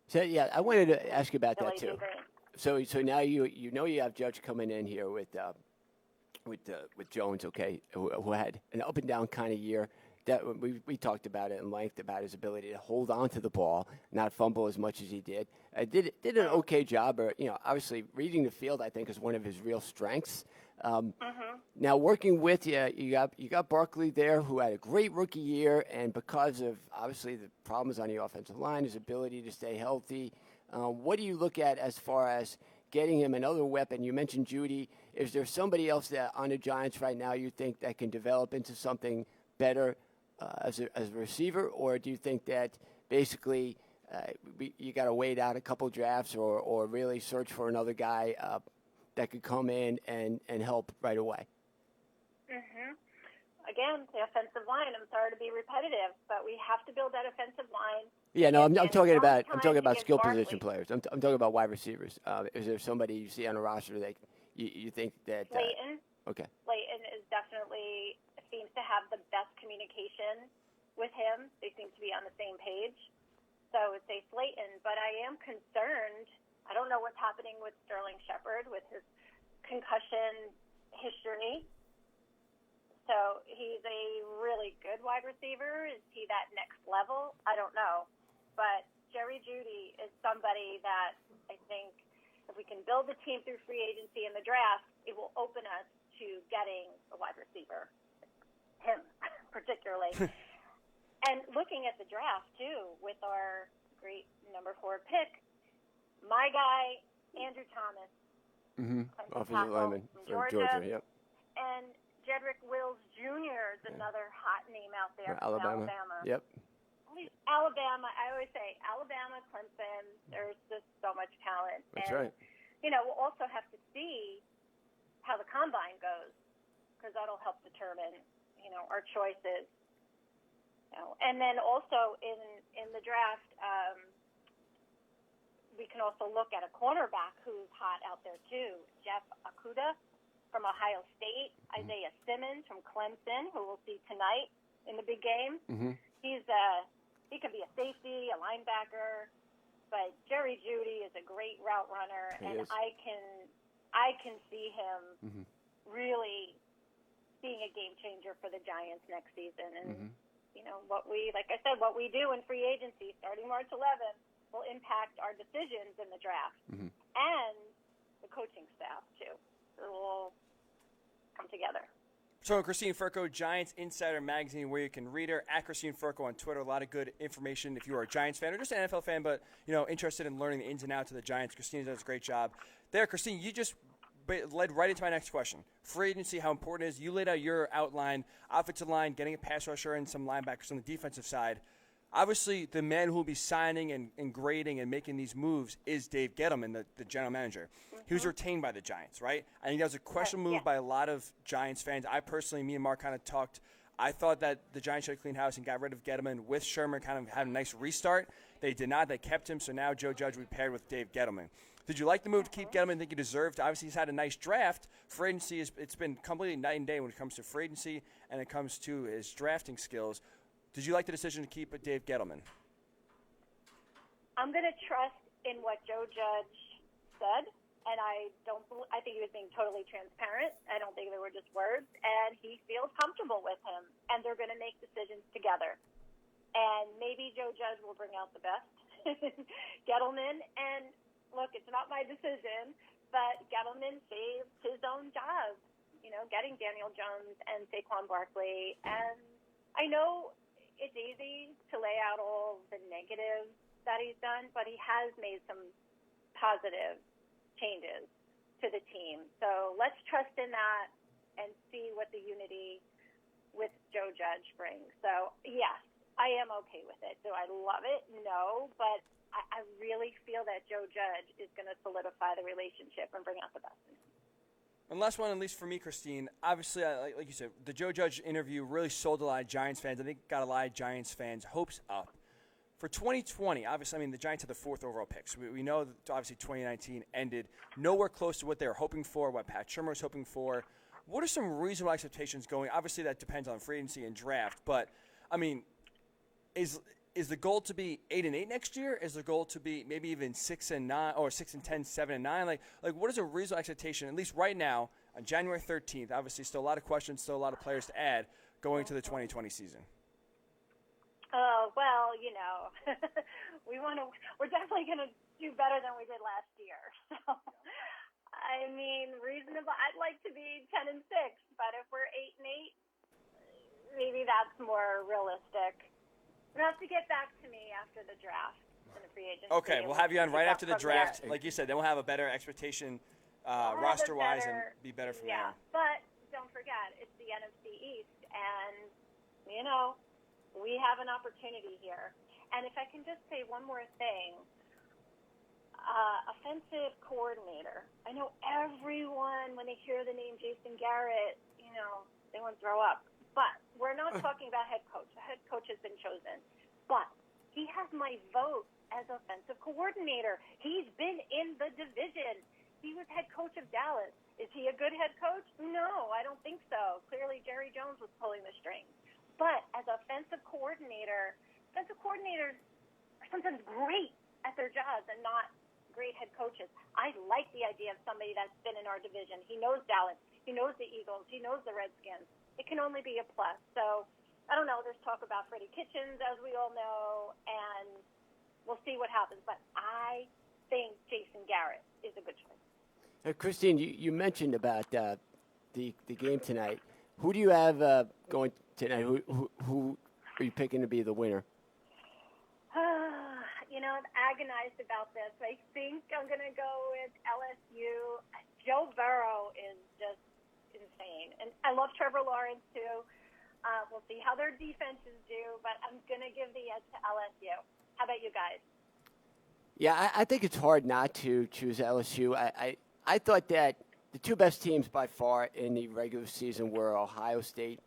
So yeah, I wanted to ask you about that Billy too. Green. So now you know you have Judge coming in here with Jones, okay, who had an up and down kind of year. That we talked about it in length about his ability to hold on to the ball, not fumble as much as he did. Did an okay job, or obviously reading the field I think is one of his real strengths. Now working with you got Barkley there, who had a great rookie year, and because of obviously the problems on the offensive line, his ability to stay healthy. What do you look at as far as getting him another weapon? You mentioned Judy. Is there somebody else that on the Giants right now you think that can develop into something better as a receiver, or do you think that basically you got to wait out a couple drafts or really search for another guy that could come in and help right away? Again, the offensive line. I'm sorry to be repetitive, but we have to build that offensive line. Yeah, no, I'm talking about skill Barkley. position players. I'm talking about wide receivers. Is there somebody you see on the roster that you think that? Slayton. Okay. Slayton is definitely seems to have the best communication with him. They seem to be on the same page. So I would say Slayton, but I am concerned. I don't know what's happening with Sterling Shepard with his concussion history. So he's a really good wide receiver. Is he that next level? I don't know. But Jerry Jeudy is somebody that I think if we can build the team through free agency and the draft, it will open us to getting a wide receiver, him particularly. And looking at the draft, too, with our great number 4 pick, my guy, Andrew Thomas, offensive lineman from for Georgia. Yep. And Jedrick Wills Jr. is another hot name out there from Alabama. Yep. Alabama, I always say Alabama, Clemson, there's just so much talent. That's and, right. We'll also have to see how the combine goes because that'll help determine, our choices. And then also in the draft, we can also look at a cornerback who's hot out there too, Jeff Okudah from Ohio State, Isaiah Simmons from Clemson, who we'll see tonight in the big game. He can be a safety, a linebacker, but Jerry Jeudy is a great route runner, I can see him really being a game changer for the Giants next season. And what we do in free agency starting March 11th will impact our decisions in the draft and the coaching staff too. It will come together. So Christine Firko, Giants Insider Magazine, where you can read her, at Christine Firko on Twitter. A lot of good information if you are a Giants fan or just an NFL fan, but interested in learning the ins and outs of the Giants. Christine does a great job there. Christine, you just led right into my next question. Free agency, how important it is. You laid out your outline, offensive line, getting a pass rusher and some linebackers on the defensive side. Obviously, the man who will be signing and grading and making these moves is Dave Gettleman, the general manager. He was retained by the Giants, right? I think that was a questionable move by a lot of Giants fans. I personally, me and Mark kind of talked. I thought that the Giants should have cleaned house and got rid of Gettleman with Sherman, kind of had a nice restart. They did not. They kept him, so now Joe Judge will be paired with Dave Gettleman. Did you like the move to keep Gettleman? Think he deserved? Obviously, he's had a nice draft. Free agency, it's been completely night and day when it comes to free agency and it comes to his drafting skills. Did you like the decision to keep Dave Gettleman? I'm going to trust in what Joe Judge said, and I think he was being totally transparent. I don't think there were just words, and he feels comfortable with him, and they're going to make decisions together. And maybe Joe Judge will bring out the best Gettleman. And look, it's not my decision, but Gettleman saved his own job, getting Daniel Jones and Saquon Barkley. And I know it's easy to lay out all the negatives that he's done, but he has made some positive changes to the team. So let's trust in that and see what the unity with Joe Judge brings. So, yes, I am okay with it. Do I love it? No, but I really feel that Joe Judge is going to solidify the relationship and bring out the best in him. And last one, at least for me, Christine, obviously, like you said, the Joe Judge interview really sold a lot of Giants fans. I think got a lot of Giants fans' hopes up. For 2020, obviously, the Giants had the 4th overall pick. So we know that obviously 2019 ended nowhere close to what they were hoping for, what Pat Shurmur was hoping for. What are some reasonable expectations going? Obviously, that depends on free agency and draft. But, is the goal to be 8-8 next year? Is the goal to be maybe even 6-9 or 6-10, 7-9? Like what is a reasonable expectation, at least right now, on January 13th? Obviously, still a lot of questions, still a lot of players to add going to the 2020 season. Well, we're definitely going to do better than we did last year. So, I mean, reasonable. I'd like to be 10-6, but if we're 8-8, maybe that's more realistic. You'll have to get back to me after the draft and the free agency. Okay, we'll have you on right after the draft. Like you said, then we'll have a better expectation roster-wise and be better from there. But don't forget, it's the NFC East, and, we have an opportunity here. And if I can just say one more thing, offensive coordinator. I know everyone, when they hear the name Jason Garrett, they want to throw up. But we're not talking about head coach. The head coach has been chosen. But he has my vote as offensive coordinator. He's been in the division. He was head coach of Dallas. Is he a good head coach? No, I don't think so. Clearly, Jerry Jones was pulling the strings. But as offensive coordinators are sometimes great at their jobs and not great head coaches. I like the idea of somebody that's been in our division. He knows Dallas. He knows the Eagles. He knows the Redskins. It can only be a plus. So, I don't know. There's talk about Freddie Kitchens, as we all know, and we'll see what happens. But I think Jason Garrett is a good choice. Christine, you mentioned about the game tonight. Who do you have going tonight? Who are you picking to be the winner? I've agonized about this. I think I'm going to go with LSU. Joe Burrow is just insane. And I love Trevor Lawrence, too. We'll see how their defenses do, but I'm going to give the edge to LSU. How about you guys? Yeah, I think it's hard not to choose LSU. I thought that the two best teams by far in the regular season were Ohio State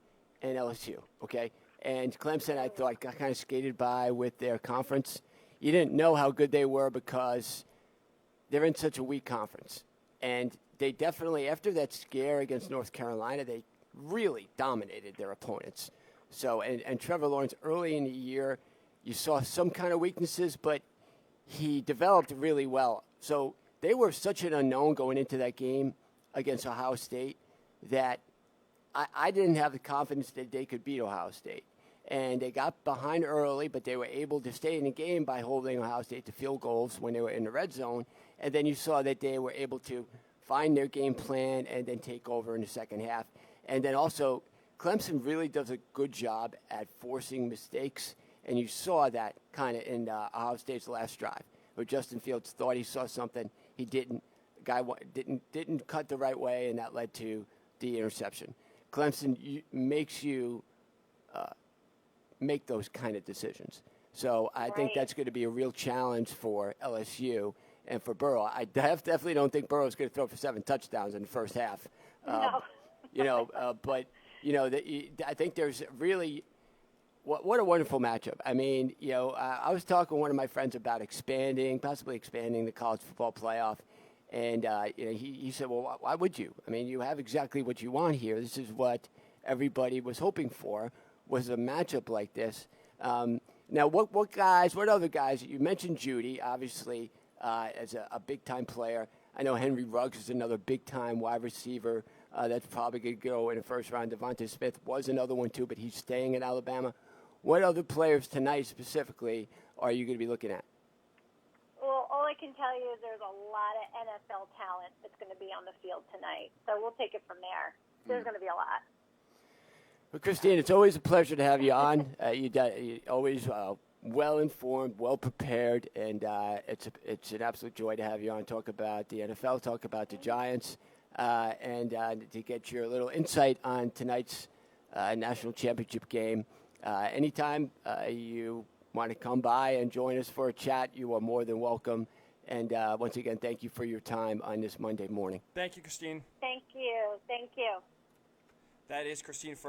and LSU, okay? And Clemson, I thought, got kind of skated by with their conference. You didn't know how good they were because they're in such a weak conference. And they definitely, after that scare against North Carolina, they really dominated their opponents. So, and Trevor Lawrence, early in the year, you saw some kind of weaknesses, but he developed really well. So they were such an unknown going into that game against Ohio State that I didn't have the confidence that they could beat Ohio State. And they got behind early, but they were able to stay in the game by holding Ohio State to field goals when they were in the red zone. And then you saw that they were able to find their game plan and then take over in the second half. And then also, Clemson really does a good job at forcing mistakes. And you saw that kind of in Ohio State's last drive, where Justin Fields thought he saw something. He didn't. The guy didn't cut the right way, and that led to the interception. Clemson makes you make those kind of decisions. So I think that's going to be a real challenge for LSU and for Burrow. I definitely don't think Burrow's going to throw for 7 touchdowns in the first half. No. But I think there's really what a wonderful matchup. I mean, I was talking to one of my friends about possibly expanding the college football playoff, and he said, "Well, why would you? I mean, you have exactly what you want here. This is what everybody was hoping for, was a matchup like this." Now, what other guys? You mentioned Judy, obviously, as a big-time player. I know Henry Ruggs is another big-time wide receiver that's probably going to go in the first round. Devontae Smith was another one, too, but he's staying at Alabama. What other players tonight specifically are you going to be looking at? Well, all I can tell you is there's a lot of NFL talent that's going to be on the field tonight. So we'll take it from there. There's going to be a lot. Well, Christine, it's always a pleasure to have you on. You're always well-informed, well-prepared, and it's an absolute joy to have you on, talk about the NFL, talk about the Giants, and to get your little insight on tonight's national championship game. Anytime you want to come by and join us for a chat, you are more than welcome. And once again, thank you for your time on this Monday morning. Thank you, Christine. Thank you. Thank you. That is Christine Firko.